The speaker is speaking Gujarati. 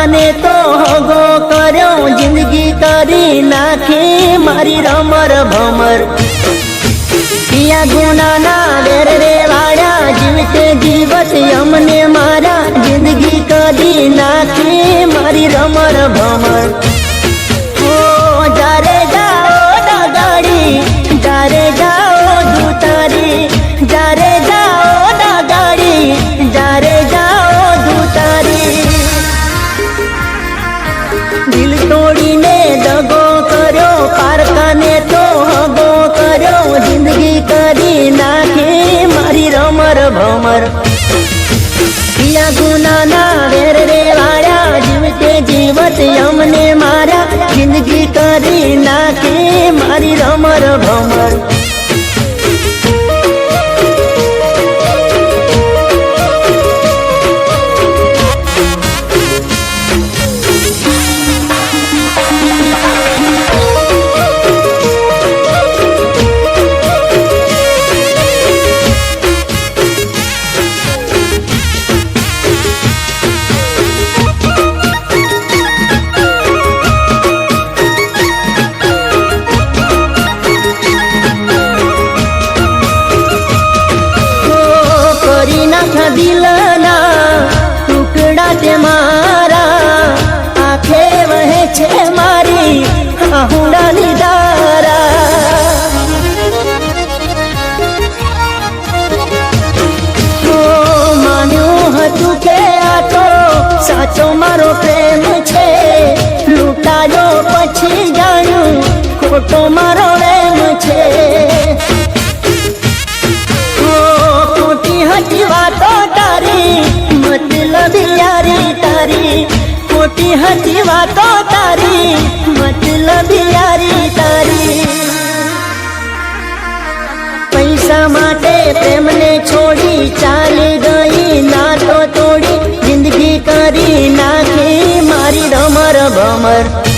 પારકાને તો હગો કર્યો, જિંદગી કરી નાખી મારી રમર ભમર। પિયા ગુનાના વેર રે વાળ્યા, જીવતે જીવત અમને મારા, જિંદગી કરી નાખી મારી રમર ભમર। ઓ જારે જાઓ ડાગાડી, જારે જાઓ ધૂતારી, જારે જાઓ ડાગાડી, જારે જાઓ ધૂતારી। દિલ તોડીને દગો કર્યો, પારકાને તો હગો કર્યો, જિંદગી કરી નાખી મારી રમર ભમર। પિયા ગુનાના વેર રે વાળ્યા, જીવતે જીવત અમને મારા, જિંદગી કરી નાખી મારી રમર ભમર। દિલના ટુકડા તે મારા, આંખે વહે છે મારી આહુડાની ધારા। માન્યું હતું કે આ તો સાચો મારો પ્રેમ છે, લૂંટાયો પછી જાણ્યું ખોટો મારો પ્રેમ છે। ખોટી વાતો તારી, મતલબ યારી તારી, ખોટી હતી વાતો તારી, મતલબ યારી તારી। પૈસા માટે પ્રેમને છોડી ચાલી ગઈ નાતો તોડી, જિંદગી કરી નાખી મારી રમર ભમર।